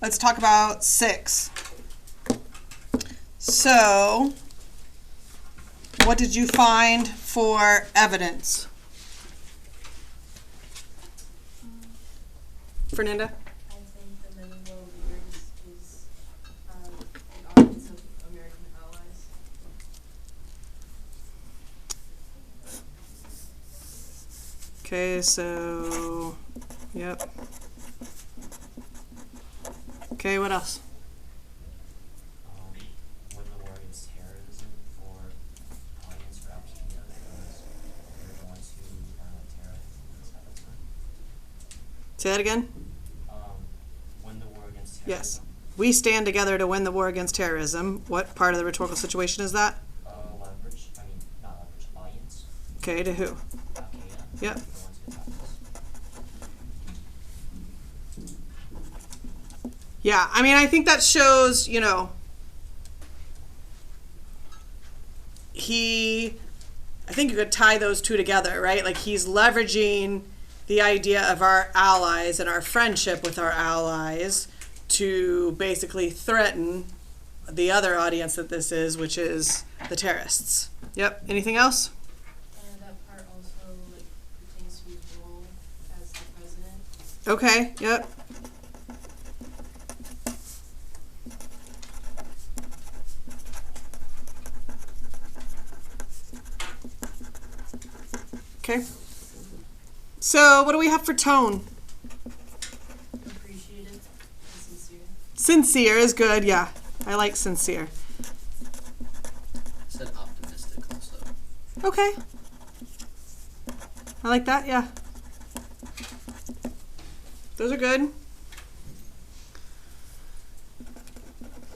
Let's talk about 6. So, what did you find for evidence? Fernanda? I think the many world leaders is an audience of American allies. Okay, so, yep. Okay, what else? Win the war against terrorism for audience for Al-Qaeda because they're the ones who terrorizing us at the time. Say that again? Win the war against terrorism. Yes. We stand together to win the war against terrorism. What part of the rhetorical situation is that? Leverage. I mean, not leverage. Alliance. Okay, to who? Al-Qaeda. Yep. The ones who attacked us. Yeah, I mean, I think that shows, I think you could tie those two together, right? Like he's leveraging the idea of our allies and our friendship with our allies to basically threaten the other audience that this is, which is the terrorists. Yep. Anything else? That part also pertains to his role as the president. Okay. Yep. Okay. So what do we have for tone? Appreciated and sincere. Sincere is good, yeah. I like sincere. Said optimistic also. Okay. I like that, yeah. Those are good.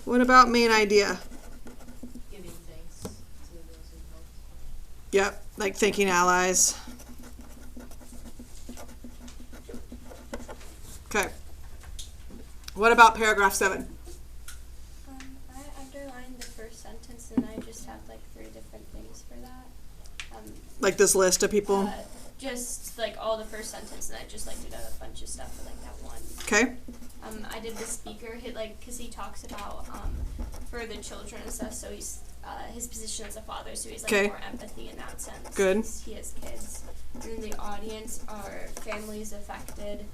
What about main idea? Giving thanks to those who helped. Yep, like thanking allies. Okay. What about paragraph 7? I underlined the first sentence and I just have like 3 different things for that. Like this list of people? Just like all the first sentence and I just like did a bunch of stuff for like that one. Okay. I did the speaker hit like because he talks about for the children and stuff. So he's his position as a father, so he's like Okay. more empathy in that sense. Good. 'Cause he has kids, and the audience are families affected,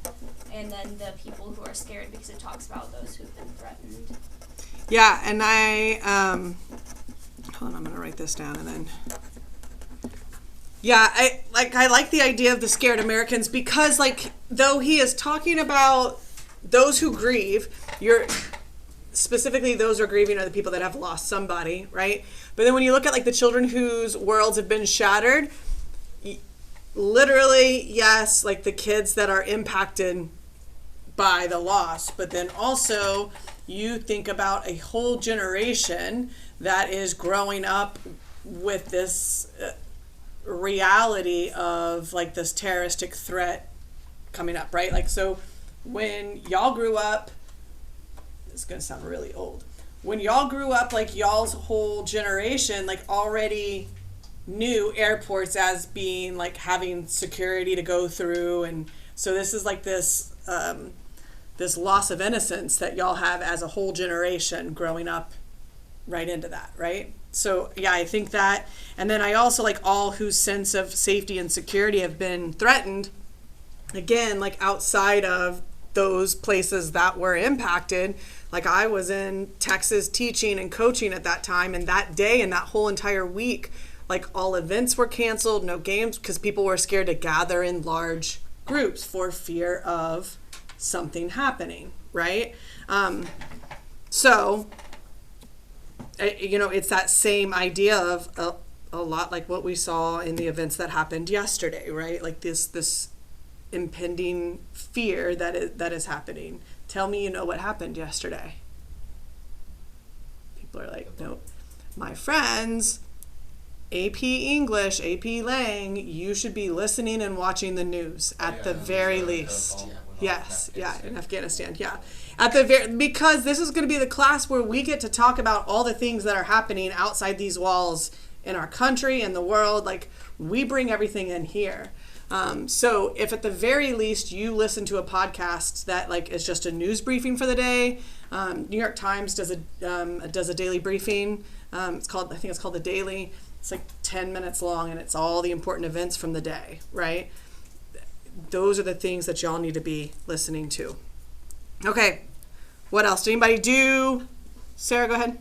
and then the people who are scared because it talks about those who've been threatened. Yeah, and I hold on, I'm gonna write this down and then. Yeah, I like the idea of the scared Americans because though he is talking about those who grieve, specifically those who are grieving are the people that have lost somebody, right? But then when you look at the children whose worlds have been shattered, literally, yes, the kids that are impacted by the loss, but then also you think about a whole generation that is growing up with this reality of this terroristic threat coming up, right? So when y'all grew up, it's gonna sound really old. When y'all grew up, y'all's whole generation already knew airports as being having security to go through, and so this is this loss of innocence that y'all have as a whole generation growing up right into that, right? So yeah, I think that, and then I also all whose sense of safety and security have been threatened, again, outside of those places that were impacted. I was in Texas teaching and coaching at that time, and that day and that whole entire week, all events were canceled, no games, because people were scared to gather in large groups for fear of something happening, right? So, it's that same idea of a lot like what we saw in the events that happened yesterday, right? This impending fear that is happening. Tell me what happened yesterday. People are nope. My friends, AP English, AP Lang, you should be listening and watching the news at the very least. Yes, yeah, in Afghanistan, yeah. Because this is going to be the class where we get to talk about all the things that are happening outside these walls in our country and the world. We bring everything in here. So if at the very least you listen to a podcast that like is just a news briefing for the day, New York Times does a daily briefing. I think it's called The Daily. It's like 10 minutes long, and it's all the important events from the day, right? Those are the things that y'all need to be listening to. Okay, what else? Did anybody do? Sarah, go ahead.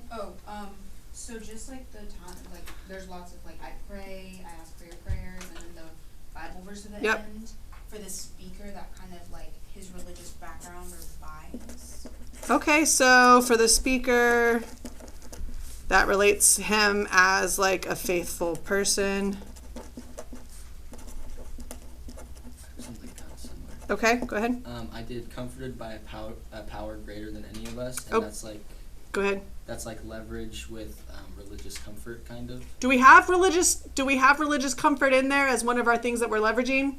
So just like the time, like there's lots of like I pray, I ask for your prayers, and then the Bible verse at the Yep. end. For the speaker, that kind of like his religious background or bias. Okay, so for the speaker, that relates him as like a faithful person. Something kind of similar. Okay, go ahead. I did comforted by a power greater than any of us, and Oh. Go ahead. that's like leverage with religious comfort, kind of. Do we have religious comfort in there as one of our things that we're leveraging?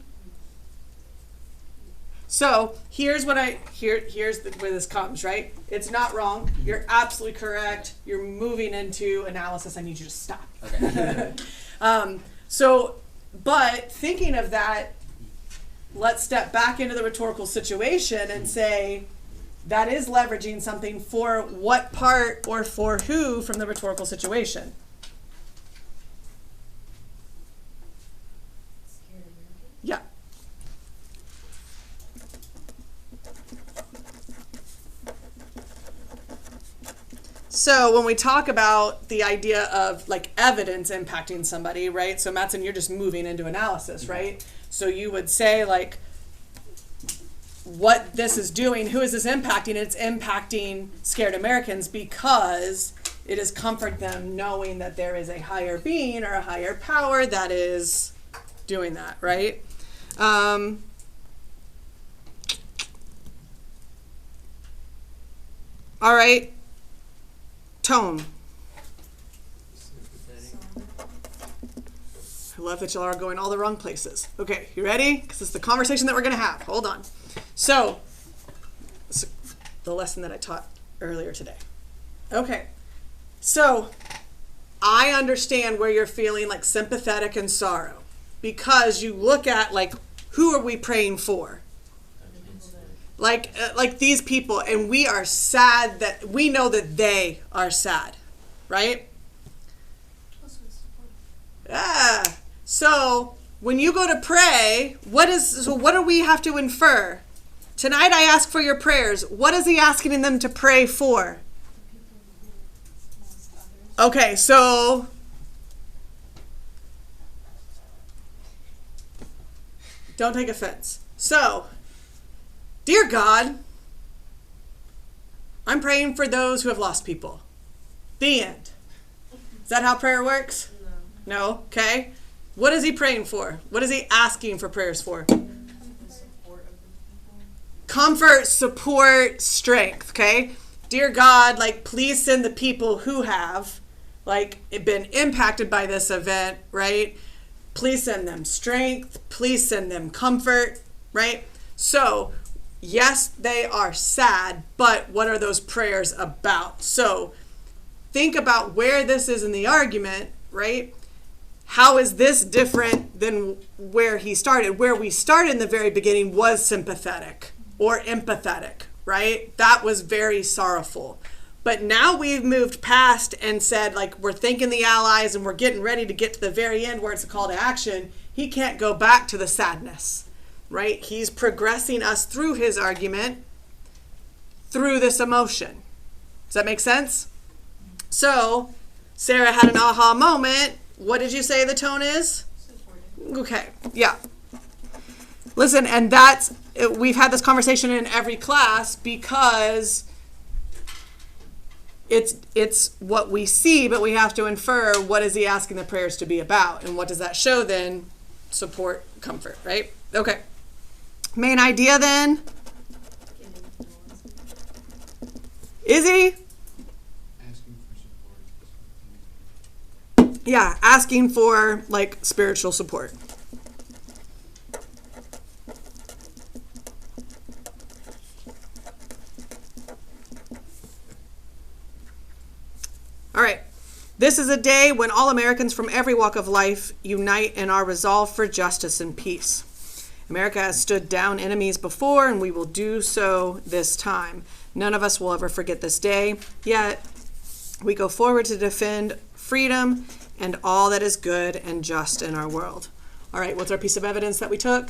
So here's where this comes, right? It's not wrong. You're absolutely correct. You're moving into analysis. I need you to stop. Okay. But thinking of that, let's step back into the rhetorical situation and say, that is leveraging something for what part or for who from the rhetorical situation? Scared American? Yeah. So when we talk about the idea of like evidence impacting somebody, right? So Mattson, you're just moving into analysis, right? So you would say like, what this is doing, who is this impacting? It's impacting scared Americans because it is comfort them knowing that there is a higher being or a higher power that is doing that, right? All right. Tone. I love that y'all are going all the wrong places. Okay, you ready? Because it's the conversation that we're going to have. Hold on. So, the lesson that I taught earlier today. Okay, so I understand where you're feeling like sympathetic and sorrow because you look at like, who are we praying for? Like these people, and we are sad that we know that they are sad, right? Yeah. So when you go to pray, what do we have to infer? Tonight I ask for your prayers. What is he asking them to pray for? Okay, so don't take offense. So, dear God, I'm praying for those who have lost people. The end. Is that how prayer works? No. No? Okay. What is he praying for? What is he asking for prayers for? The support of the people. Comfort, support, strength, okay? Dear God, like, please send the people who have, like, been impacted by this event, right? Please send them strength. Please send them comfort, right? So, yes, they are sad, but what are those prayers about? So, think about where this is in the argument, right? How is this different than where he started? Where we started in the very beginning was sympathetic or empathetic, right? That was very sorrowful. But now we've moved past and said, like, we're thanking the allies and we're getting ready to get to the very end where it's a call to action. He can't go back to the sadness, right? He's progressing us through his argument through this emotion. Does that make sense? So, Sarah had an aha moment. What did you say the tone is? Supportive. Okay, yeah. Listen, and we've had this conversation in every class because it's what we see, but we have to infer what is he asking the prayers to be about, and what does that show then? Support, comfort, right? Okay. Main idea then? Is he? Asking for support. Yeah, asking for like spiritual support. All right. This is a day when all Americans from every walk of life unite in our resolve for justice and peace. America has stood down enemies before, and we will do so this time. None of us will ever forget this day, yet we go forward to defend freedom and all that is good and just in our world. All right, what's our piece of evidence that we took?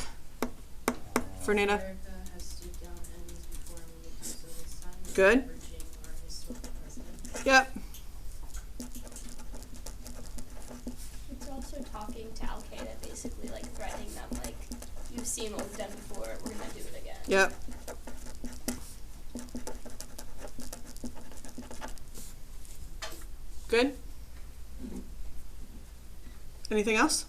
Fernanda? America has stood down enemies before and we will do so this time. Good. Leveraging our historical precedent. Yep. It's also talking to Al Qaeda, basically like threatening them, like, you've seen what we've done before, we're gonna do it again. Yep. Good. Anything else?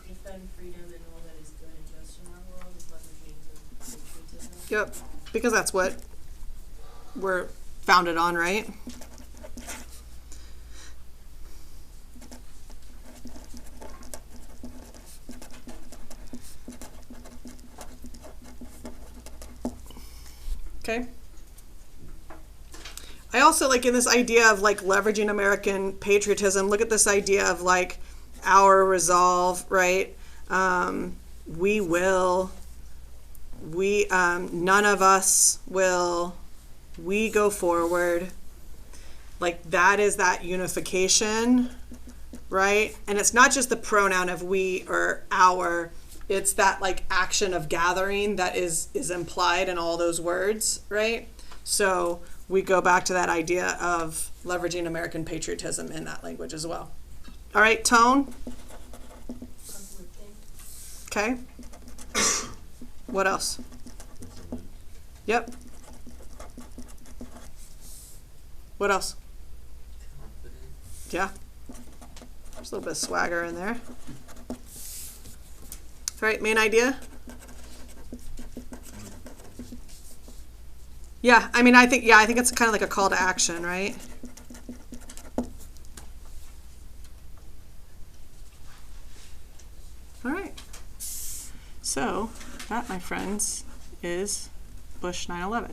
Defend freedom and all that is good and just in our world is leveraging the patriotism. Yep. Because that's what we're founded on, right? Okay. I also like in this idea of like leveraging American patriotism, look at this idea of like our resolve, right? None of us will, we go forward. Like that is that unification, right? And it's not just the pronoun of we or our, it's that like action of gathering that is implied in all those words, right? So we go back to that idea of leveraging American patriotism in that language as well. All right, tone. Uplifting. Okay. What else? Yep. What else? Confident. Yeah. There's a little bit of swagger in there. All right, main idea? Yeah, I mean, I think it's kind of like a call to action, right? All right. So, that, my friends, is Bush 9/11.